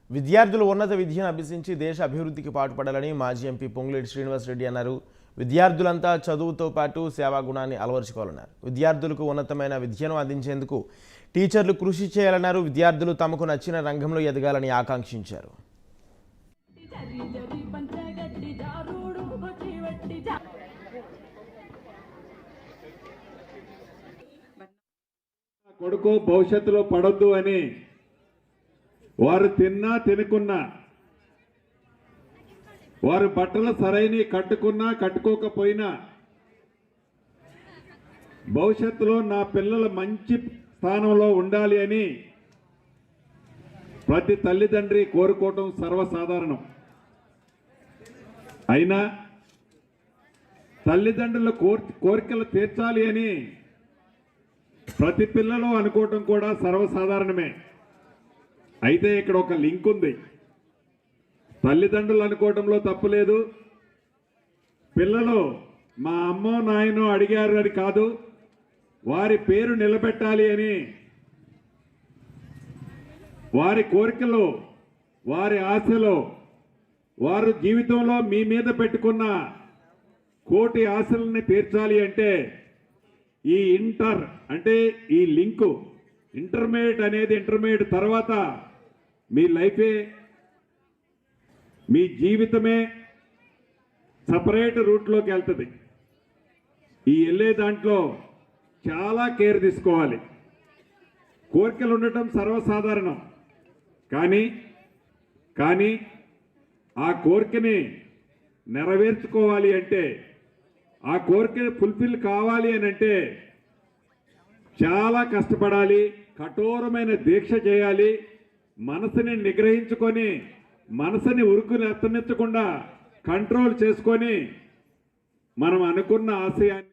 విద్యార్థులు ఉన్నత విద్యను అభ్యసించి దేశ అభివృద్ధికి పాటుపడాలని మాజీ ఎంపీ పొంగులేటి శ్రీనివాస్ రెడ్డి అన్నారు. విద్యార్థులంతా చదువుతో పాటు సేవా గుణాన్ని అలవర్చుకోవాలన్నారు. విద్యార్థులకు ఉన్నతమైన విద్యను అందించేందుకు టీచర్లు కృషి చేయాలన్నారు. విద్యార్థులు తమకు నచ్చిన రంగంలో ఎదగాలని ఆకాంక్షించారు. కొడుకు భవిష్యత్తులో పడొద్దు అని వారు తిన్నా తినకున్నా, వారు బట్టలు సరైన కట్టుకున్నా కట్టుకోకపోయినా భవిష్యత్తులో నా పిల్లలు మంచి స్థానంలో ఉండాలి అని ప్రతి తల్లిదండ్రి కోరుకోవటం సర్వసాధారణం. అయినా తల్లిదండ్రుల కోరికలు తీర్చాలి అని ప్రతి పిల్లలు అనుకోవటం కూడా సర్వసాధారణమే. అయితే ఇక్కడ ఒక లింక్ ఉంది. తల్లిదండ్రులు అనుకోవటంలో తప్పు లేదు. పిల్లలు మా అమ్మో నాయనో అడిగారు అని కాదు, వారి పేరు నిలబెట్టాలి అని, వారి కోరికలు, వారి ఆశలు, వారు జీవితంలో మీ మీద పెట్టుకున్న కోటి ఆశలని తీర్చాలి అంటే ఈ ఇంటర్ అంటే ఈ లింకు, ఇంటర్మీడియట్ అనేది ఇంటర్మీడియట్ తర్వాత మీ లైఫే, మీ జీవితమే సపరేట్ రూట్లోకి వెళ్తుంది. ఈ వెళ్ళే దాంట్లో చాలా కేర్ తీసుకోవాలి. కోరికలు ఉండటం సర్వసాధారణం. కానీ ఆ కోరికని నెరవేర్చుకోవాలి అంటే, ఆ కోరికను ఫుల్ఫిల్ కావాలి అని అంటే చాలా కష్టపడాలి, కఠోరమైన దీక్ష చేయాలి. మనసుని నిగ్రహించుకొని, మనసుని ఉరుకుని ఎత్తనిచ్చకుండా కంట్రోల్ చేసుకొని మనం అనుకున్న ఆశయాన్ని